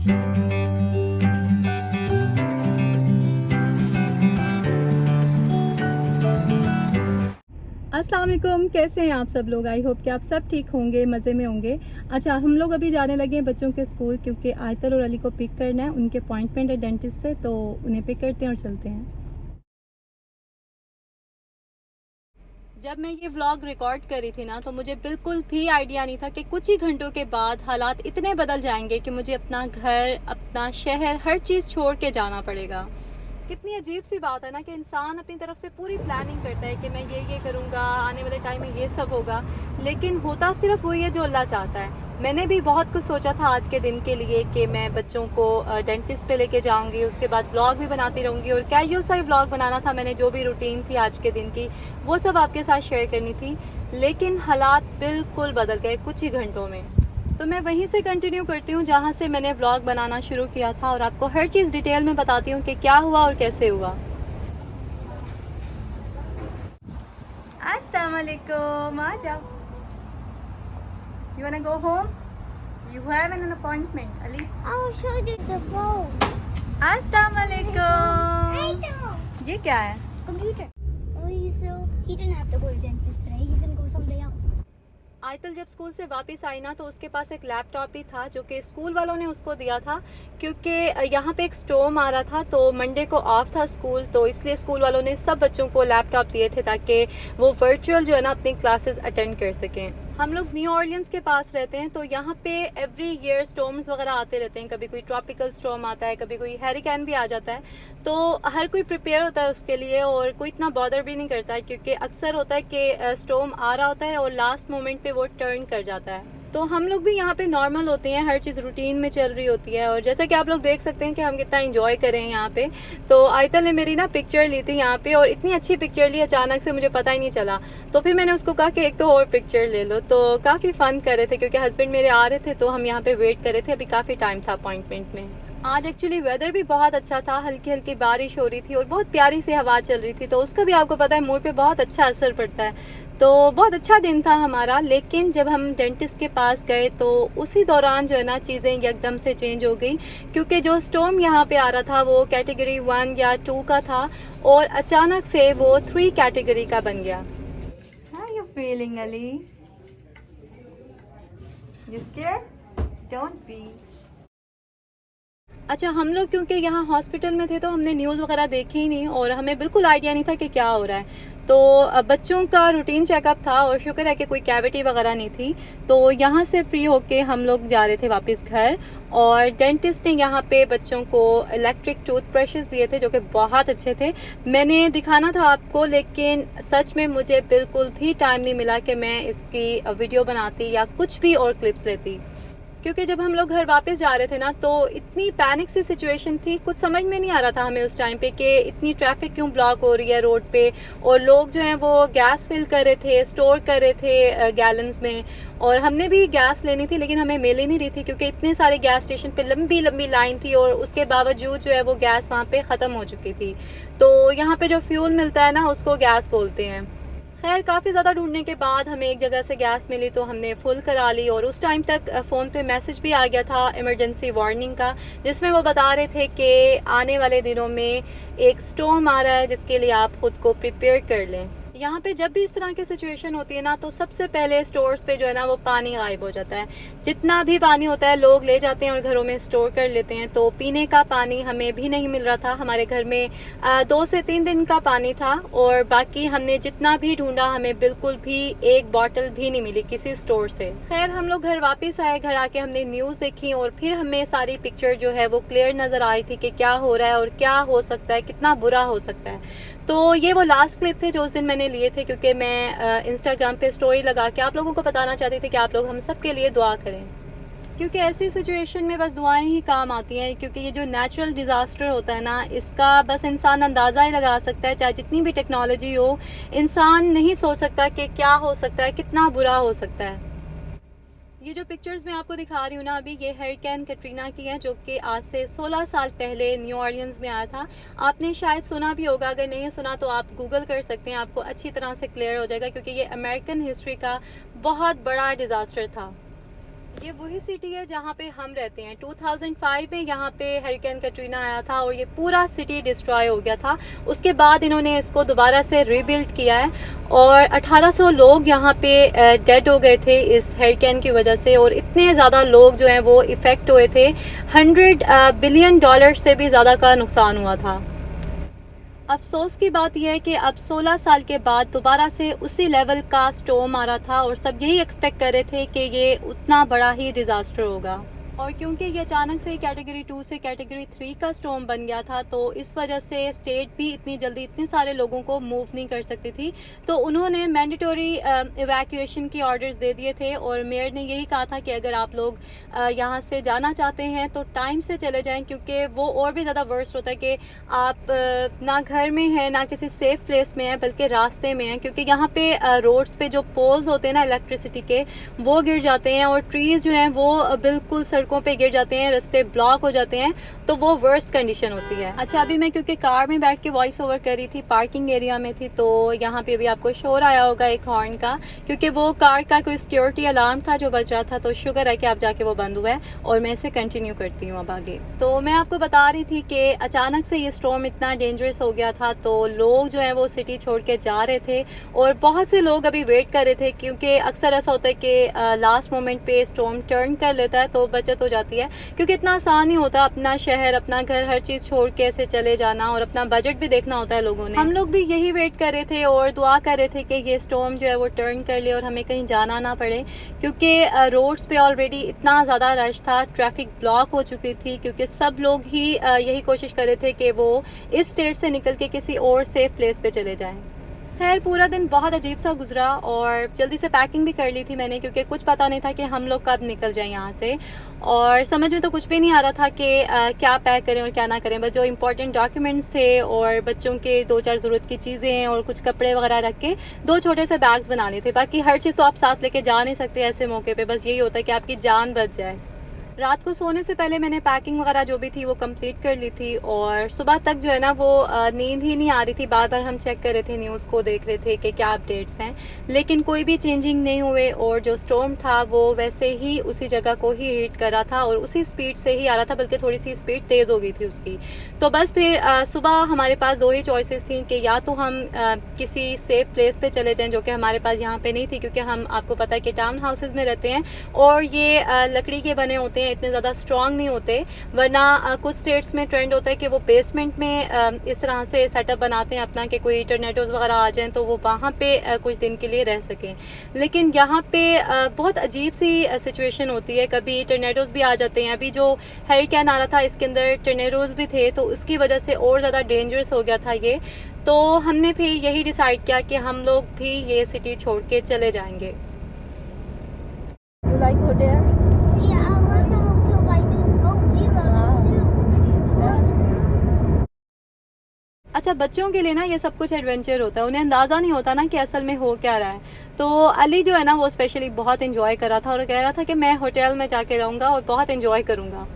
अस्सलाम वालेकुम, कैसे हैं आप सब लोग। आई होप कि आप सब ठीक होंगे, मज़े में होंगे। अच्छा, हम लोग अभी जाने लगे हैं बच्चों के स्कूल, क्योंकि आयतल और अली को पिक करना है। उनके अपॉइंटमेंट है डेंटिस्ट से, तो उन्हें पिक करते हैं और चलते हैं। जब मैं ये व्लॉग रिकॉर्ड करी थी ना, तो मुझे बिल्कुल भी आइडिया नहीं था कि कुछ ही घंटों के बाद हालात इतने बदल जाएंगे कि मुझे अपना घर, अपना शहर, हर चीज़ छोड़ के जाना पड़ेगा। कितनी अजीब सी बात है ना कि इंसान अपनी तरफ से पूरी प्लानिंग करता है कि मैं ये करूँगा, आने वाले टाइम में ये सब होगा, लेकिन होता सिर्फ वही है जो अल्लाह चाहता है। मैंने भी बहुत कुछ सोचा था आज के दिन के लिए कि मैं बच्चों को डेंटिस्ट पे लेके जाऊंगी, उसके बाद ब्लॉग भी बनाती रहूँगी, और कैजुअल सा ही ब्लॉग बनाना था। मैंने जो भी रूटीन थी आज के दिन की, वो सब आपके साथ शेयर करनी थी, लेकिन हालात बिल्कुल बदल गए कुछ ही घंटों में। तो मैं वहीं से कंटिन्यू करती हूँ जहाँ से मैंने व्लॉग बनाना शुरू किया था, और आपको हर चीज़ डिटेल में बताती हूँ कि क्या हुआ और कैसे हुआ। अस्सलाम वालेकुम, आ जाओ। You wanna go home? You have an appointment, Ali. I will show you the phone. अस्सलाम वालेकुम। I know. ये क्या है? Computer. Oh, he didn't have to go to dentist today. He's gonna go someday else. आयतल जब school से वापस आई ना, तो उसके पास एक लैपटॉप भी था जो कि स्कूल वालों ने उसको दिया था, क्योंकि यहाँ पे एक स्टॉर्म आ रहा था, तो मंडे को ऑफ था स्कूल, तो इसलिए स्कूल वालों ने सब बच्चों को लैपटॉप दिए थे ताकि वो वर्चुअल जो है ना अपनी क्लासेस अटेंड कर सकें। हम लोग न्यू ऑरलियंस के पास रहते हैं, तो यहाँ पे एवरी ईयर स्टॉर्म्स वगैरह आते रहते हैं। कभी कोई ट्रॉपिकल स्टॉर्म आता है, कभी कोई हैरिकेन भी आ जाता है, तो हर कोई प्रिपेयर होता है उसके लिए, और कोई इतना बॉदर भी नहीं करता है, क्योंकि अक्सर होता है कि स्टॉर्म आ रहा होता है और लास्ट मोमेंट पे वो टर्न कर जाता है। तो हम लोग भी यहाँ पे नॉर्मल होते हैं, हर चीज़ रूटीन में चल रही होती है, और जैसा कि आप लोग देख सकते हैं कि हम कितना एंजॉय करें यहाँ पे। तो आयतल ने मेरी ना पिक्चर ली थी यहाँ पे, और इतनी अच्छी पिक्चर ली अचानक से, मुझे पता ही नहीं चला। तो फिर मैंने उसको कहा कि एक तो और पिक्चर ले लो। तो काफ़ी फ़न कर रहे थे, क्योंकि हस्बैंड मेरे आ रहे थे, तो हम यहाँ पे वेट कर रहे थे। अभी काफ़ी टाइम था अपॉइंटमेंट में। आज एक्चुअली वेदर भी बहुत अच्छा था, हल्की हल्की बारिश हो रही थी और बहुत प्यारी सी हवा चल रही थी, तो उसका भी आपको पता है मूड पे बहुत अच्छा असर पड़ता है। तो बहुत अच्छा दिन था हमारा। लेकिन जब हम डेंटिस्ट के पास गए, तो उसी दौरान जो है ना चीज़ें एकदम से चेंज हो गई, क्योंकि जो स्टॉर्म यहाँ पे आ रहा था वो कैटेगरी 1 या 2 का था, और अचानक से वो 3 कैटेगरी का बन गया। How are you feeling, Ali? You scared? Don't be. अच्छा, हम लोग क्योंकि यहाँ हॉस्पिटल में थे, तो हमने न्यूज़ वगैरह देखी ही नहीं, और हमें बिल्कुल आइडिया नहीं था कि क्या हो रहा है। तो बच्चों का रूटीन चेकअप था, और शुक्र है कि कोई कैविटी वगैरह नहीं थी। तो यहाँ से फ्री होके हम लोग जा रहे थे वापस घर, और डेंटिस्ट ने यहाँ पे बच्चों को इलेक्ट्रिक टूथब्रशेस दिए थे, जो कि बहुत अच्छे थे। मैंने दिखाना था आपको, लेकिन सच में मुझे बिल्कुल भी टाइम नहीं मिला कि मैं इसकी वीडियो बनाती या कुछ भी और क्लिप्स लेती, क्योंकि जब हम लोग घर वापस जा रहे थे ना, तो इतनी पैनिक सी सिचुएशन थी, कुछ समझ में नहीं आ रहा था हमें उस टाइम पे कि इतनी ट्रैफिक क्यों ब्लॉक हो रही है रोड पे, और लोग जो हैं वो गैस फिल कर रहे थे, स्टोर कर रहे थे गैलन्स में, और हमने भी गैस लेनी थी, लेकिन हमें मिल ही नहीं रही थी, क्योंकि इतने सारे गैस स्टेशन पे लंबी लंबी लाइन थी, और उसके बावजूद जो है वो गैस वहाँ पे ख़त्म हो चुकी थी। तो यहाँ पे जो फ्यूल मिलता है ना, उसको गैस बोलते हैं। खैर, काफ़ी ज़्यादा ढूंढने के बाद हमें एक जगह से गैस मिली, तो हमने फुल करा ली, और उस टाइम तक फ़ोन पे मैसेज भी आ गया था इमरजेंसी वार्निंग का, जिसमें वो बता रहे थे कि आने वाले दिनों में एक स्टॉर्म आ रहा है, जिसके लिए आप ख़ुद को प्रिपेयर कर लें। यहाँ पे जब भी इस तरह की सिचुएशन होती है ना, तो सबसे पहले स्टोर्स पे जो है ना वो पानी गायब हो जाता है। जितना भी पानी होता है लोग ले जाते हैं और घरों में स्टोर कर लेते हैं। तो पीने का पानी हमें भी नहीं मिल रहा था। हमारे घर में 2 से 3 दिन का पानी था, और बाकी हमने जितना भी ढूंढा, हमें बिल्कुल भी एक बॉटल भी नहीं मिली किसी स्टोर से। खैर, हम लोग घर वापस आए, घर आके हमने न्यूज़ देखी, और फिर हमें सारी पिक्चर जो है वो क्लियर नज़र आई थी कि क्या हो रहा है और क्या हो सकता है, कितना बुरा हो सकता है। तो ये वो लास्ट क्लिप थे जो उस दिन मैंने लिए थे, क्योंकि मैं इंस्टाग्राम पे स्टोरी लगा के आप लोगों को बताना चाहती थी कि आप लोग हम सब के लिए दुआ करें, क्योंकि ऐसी सिचुएशन में बस दुआएं ही काम आती हैं। क्योंकि ये जो नेचुरल डिज़ास्टर होता है ना, इसका बस इंसान अंदाज़ा ही लगा सकता है। चाहे जितनी भी टेक्नोलॉजी हो, इंसान नहीं सोच सकता कि क्या हो सकता है, कितना बुरा हो सकता है। ये जो पिक्चर्स मैं आपको दिखा रही हूँ ना अभी, ये हरिकेन कैटरीना की है, जो कि आज से 16 साल पहले न्यू ऑरलियंस में आया था। आपने शायद सुना भी होगा, अगर नहीं सुना तो आप गूगल कर सकते हैं, आपको अच्छी तरह से क्लियर हो जाएगा, क्योंकि ये अमेरिकन हिस्ट्री का बहुत बड़ा डिज़ास्टर था। ये वही सिटी है जहाँ पे हम रहते हैं। 2005 में यहाँ पे हरिकेन कैटरीना आया था और ये पूरा सिटी डिस्ट्रॉय हो गया था। उसके बाद इन्होंने इसको दोबारा से रीबिल्ड किया है और 1800 लोग यहाँ पे डेड हो गए थे इस हरिकेन की वजह से, और इतने ज़्यादा लोग जो हैं वो इफ़ेक्ट हुए थे। $100 बिलियन से भी ज़्यादा का नुकसान हुआ था। अफसोस की बात यह है कि अब 16 साल के बाद दोबारा से उसी लेवल का स्टॉर्म आ रहा था और सब यही एक्सपेक्ट कर रहे थे कि ये उतना बड़ा ही डिज़ास्टर होगा। और क्योंकि ये अचानक से कैटेगरी 2 से कैटेगरी 3 का स्टॉर्म बन गया था, तो इस वजह से स्टेट भी इतनी जल्दी इतने सारे लोगों को मूव नहीं कर सकती थी। तो उन्होंने मैंडेटरी इवैक्यूएशन की ऑर्डर्स दे दिए थे और मेयर ने यही कहा था कि अगर आप लोग यहाँ से जाना चाहते हैं तो टाइम से चले जाएं, क्योंकि वो और भी ज़्यादा वर्स्ट होता है कि आप ना घर में हैं ना किसी सेफ प्लेस में हैं, बल्कि रास्ते में हैं, क्योंकि यहाँ पे रोड्स पे जो पोल्स होते हैं ना इलेक्ट्रिसिटी के, वो गिर जाते हैं और ट्रीज़ जो हैं वो बिल्कुल सड़कों पे गिर जाते हैं, रास्ते ब्लॉक हो जाते हैं, तो वो वर्स्ट कंडीशन होती है। अच्छा, अभी मैं क्योंकि कार में बैठ के वॉइस ओवर कर रही थी, पार्किंग एरिया में थी, तो यहाँ पे अभी आपको शोर आया होगा एक हॉर्न का, क्योंकि वो कार का कोई सिक्योरिटी अलार्म था जो बज रहा था। तो शुक्र है कि आप जाके वो बंद हुआ है और मैं इसे कंटिन्यू करती हूँ अब आगे। तो मैं आपको बता रही थी कि अचानक से ये स्टॉर्म इतना डेंजरस हो गया था, तो लोग जो है वो सिटी छोड़ के जा रहे थे और बहुत से लोग अभी वेट कर रहे थे, क्योंकि अक्सर ऐसा होता है कि लास्ट मोमेंट पे स्टॉर्म टर्न कर लेता है तो बचत हो जाती है, क्योंकि इतना आसान नहीं होता अपना शहर, अपना घर, हर चीज़ छोड़ के ऐसे चले जाना, और अपना बजट भी देखना होता है लोगों ने। हम लोग भी यही वेट कर रहे थे और दुआ कर रहे थे कि ये स्टॉर्म जो है वो टर्न कर ले और हमें कहीं जाना ना पड़े, क्योंकि रोड्स पे ऑलरेडी इतना ज़्यादा रश था, ट्रैफिक ब्लॉक हो चुकी थी, क्योंकि सब लोग ही यही कोशिश कर रहे थे कि वो इस स्टेट से निकल के किसी और सेफ प्लेस पे चले जाएं। खैर, पूरा दिन बहुत अजीब सा गुजरा और जल्दी से पैकिंग भी कर ली थी मैंने, क्योंकि कुछ पता नहीं था कि हम लोग कब निकल जाएं यहाँ से, और समझ में तो कुछ भी नहीं आ रहा था कि क्या पैक करें और क्या ना करें। बस जो इंपॉर्टेंट डॉक्यूमेंट्स थे और बच्चों के 2-4 ज़रूरत की चीज़ें और कुछ कपड़े वगैरह रख के 2 छोटे से बैग्स बना लिए थे। बाकी हर चीज़ तो आप साथ लेके जा नहीं सकते ऐसे मौके पे, बस यही होता है कि आपकी जान बच जाए। रात को सोने से पहले मैंने पैकिंग वगैरह जो भी थी वो कंप्लीट कर ली थी, और सुबह तक जो है ना वो नींद ही नहीं आ रही थी। बार बार हम चेक कर रहे थे, न्यूज़ को देख रहे थे कि क्या अपडेट्स हैं, लेकिन कोई भी चेंजिंग नहीं हुए, और जो स्टॉर्म था वो वैसे ही उसी जगह को ही हिट कर रहा था और उसी स्पीड से ही आ रहा था, बल्कि थोड़ी सी स्पीड तेज़ हो गई थी उसकी। तो बस फिर सुबह हमारे पास 2 ही चॉइसेस थी कि या तो हम किसी सेफ प्लेस पे चले जाएं, जो कि हमारे पास यहाँ पे नहीं थी, क्योंकि हम, आपको पता है कि टाउन हाउसेज में रहते हैं और ये लकड़ी के बने होते हैं, इतने ज़्यादा स्ट्रॉन्ग नहीं होते। वरना कुछ स्टेट्स में ट्रेंड होता है कि वो बेसमेंट में इस तरह से सेटअप बनाते हैं अपना, कि कोई टर्नेडोज वगैरह आ जाएं तो वो वहाँ पे कुछ दिन के लिए रह सकें। लेकिन यहाँ पे बहुत अजीब सी सिचुएशन होती है, कभी टर्नेडोज भी आ जाते हैं। अभी जो हरिकेन आ रहा था इसके अंदर टर्नेडोज भी थे, तो उसकी वजह से और ज़्यादा डेंजरस हो गया था ये। तो हमने फिर यही डिसाइड किया कि हम लोग भी ये सिटी छोड़ के चले जाएंगे। You like hotel? Yeah, I love the hotel by New Hope. We love it too. You love it? अच्छा, बच्चों के लिए ना ये सब कुछ एडवेंचर होता है, उन्हें अंदाज़ा नहीं होता ना कि असल में हो क्या रहा है। तो अली जो है ना वो स्पेशली बहुत एंजॉय कर रहा था और कह रहा था कि मैं होटल में जाके रहूँगा और बहुत एंजॉय करूँगा।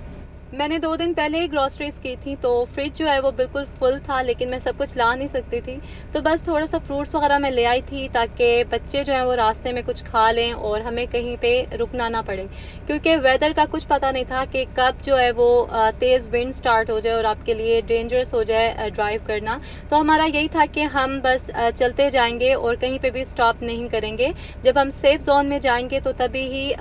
मैंने 2 दिन पहले ही ग्रॉसरीज की थी, तो फ्रिज जो है वो बिल्कुल फुल था, लेकिन मैं सब कुछ ला नहीं सकती थी, तो बस थोड़ा सा फ्रूट्स वगैरह मैं ले आई थी ताकि बच्चे जो हैं वो रास्ते में कुछ खा लें और हमें कहीं पे रुकना ना पड़े, क्योंकि वेदर का कुछ पता नहीं था कि कब जो है वो तेज़ विंड स्टार्ट हो जाए और आपके लिए डेंजरस हो जाए ड्राइव करना। तो हमारा यही था कि हम बस चलते जाएंगे और कहीं पे भी स्टॉप नहीं करेंगे। जब हम सेफ जोन में जाएंगे तो तभी ही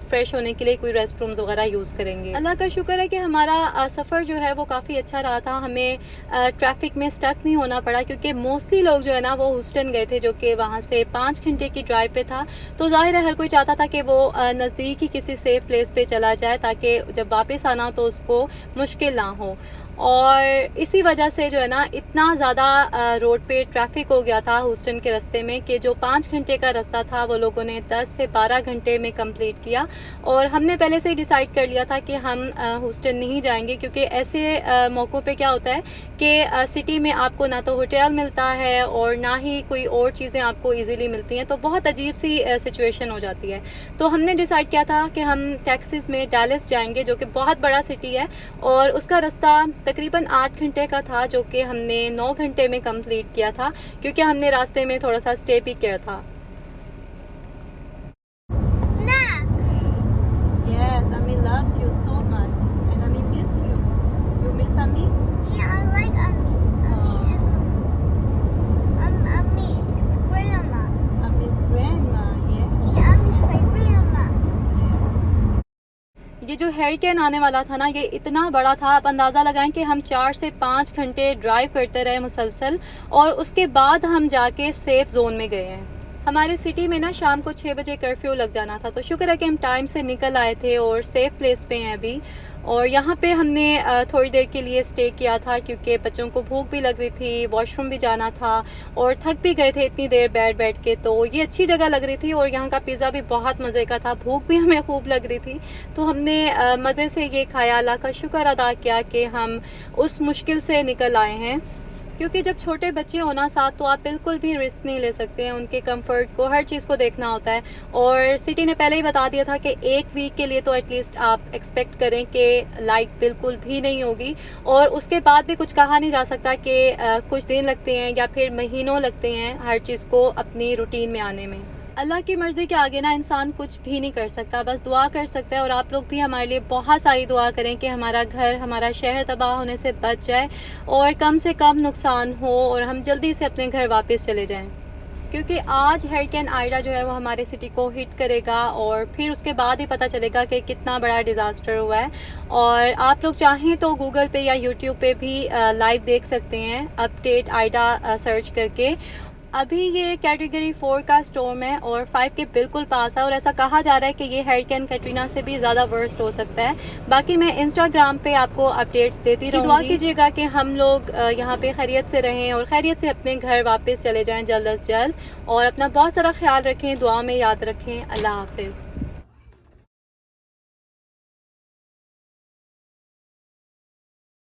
फ्रेश होने के लिए कोई रेस्ट रूम्स वगैरह यूज़ करेंगे। अल्लाह का शुक्र है कि हमारा सफ़र जो है वो काफ़ी अच्छा रहा था, हमें ट्रैफिक में स्टक नहीं होना पड़ा, क्योंकि मोस्टली लोग जो है ना वो ह्यूस्टन गए थे, जो कि वहाँ से 5 घंटे की ड्राइव पे था। तो जाहिर है हर कोई चाहता था कि वो नज़दीक ही किसी सेफ प्लेस पे चला जाए, ताकि जब वापस आना हो तो उसको मुश्किल ना हो। और इसी वजह से जो है ना इतना ज़्यादा रोड पे ट्रैफिक हो गया था ह्यूस्टन के रास्ते में कि जो 5 घंटे का रास्ता था वो लोगों ने 10 से 12 घंटे में कंप्लीट किया। और हमने पहले से ही डिसाइड कर लिया था कि हम ह्यूस्टन नहीं जाएंगे, क्योंकि ऐसे मौक़ों पे क्या होता है कि सिटी में आपको ना तो होटल मिलता है और ना ही कोई और चीज़ें आपको ईज़िली मिलती हैं, तो बहुत अजीब सी सिचुएशन हो जाती है। तो हमने डिसाइड किया था कि हम टेक्सास में डैलस जाएंगे, जो कि बहुत बड़ा सिटी है, और उसका रास्ता तकरीबन 8 घंटे का था, जो कि हमने 9 घंटे में कंप्लीट किया था, क्योंकि हमने रास्ते में थोड़ा सा स्टे भी किया था। Snacks. हरिकेन आने वाला था ना, ये इतना बड़ा था, आप अंदाज़ा लगाएं कि हम 4 से 5 घंटे ड्राइव करते रहे मुसलसल, और उसके बाद हम जाके सेफ़ जोन में गए हैं। हमारे सिटी में ना शाम को 6 बजे कर्फ्यू लग जाना था, तो शुक्र है कि हम टाइम से निकल आए थे और सेफ़ प्लेस पे हैं अभी। और यहाँ पे हमने थोड़ी देर के लिए स्टे किया था, क्योंकि बच्चों को भूख भी लग रही थी, वॉशरूम भी जाना था और थक भी गए थे इतनी देर बैठ के। तो ये अच्छी जगह लग रही थी और यहाँ का पिज़्ज़ा भी बहुत मज़े का था, भूख भी हमें खूब लग रही थी, तो हमने मज़े से ये खाया। अल्लाह का शुक्र अदा किया कि हम उस मुश्किल से निकल आए हैं, क्योंकि जब छोटे बच्चे हो ना साथ, तो आप बिल्कुल भी रिस्क नहीं ले सकते हैं, उनके कंफर्ट को, हर चीज़ को देखना होता है। और सिटी ने पहले ही बता दिया था कि 1 वीक के लिए तो एटलीस्ट आप एक्सपेक्ट करें कि लाइट बिल्कुल भी नहीं होगी, और उसके बाद भी कुछ कहा नहीं जा सकता कि कुछ दिन लगते हैं या फिर महीनों लगते हैं हर चीज़ को अपनी रूटीन में आने में। अल्लाह की मर्ज़ी के आगे ना इंसान कुछ भी नहीं कर सकता, बस दुआ कर सकता है। और आप लोग भी हमारे लिए बहुत सारी दुआ करें कि हमारा घर, हमारा शहर तबाह होने से बच जाए और कम से कम नुकसान हो और हम जल्दी से अपने घर वापस चले जाएं, क्योंकि आज हरिकेन आइडा जो है वो हमारे सिटी को हिट करेगा और फिर उसके बाद ही पता चलेगा कि कितना बड़ा डिज़ास्टर हुआ है। और आप लोग चाहें तो गूगल पे या यूट्यूब पे भी लाइव देख सकते हैं, अपडेट आइडा सर्च करके। अभी ये कैटेगरी 4 का स्टॉर्म है और 5 के बिल्कुल पास है, और ऐसा कहा जा रहा है कि ये हरिकेन कैटरीना से भी ज़्यादा वर्स्ट हो सकता है। बाकी मैं इंस्टाग्राम पे आपको अपडेट्स देती रहूँगी। दुआ कीजिएगा कि हम लोग यहाँ पे खैरियत से रहें और खैरियत से अपने घर वापस चले जाएं जल्द अज जल्द, और अपना बहुत सारा ख्याल रखें, दुआ में याद रखें। अल्लाह हाफिज़।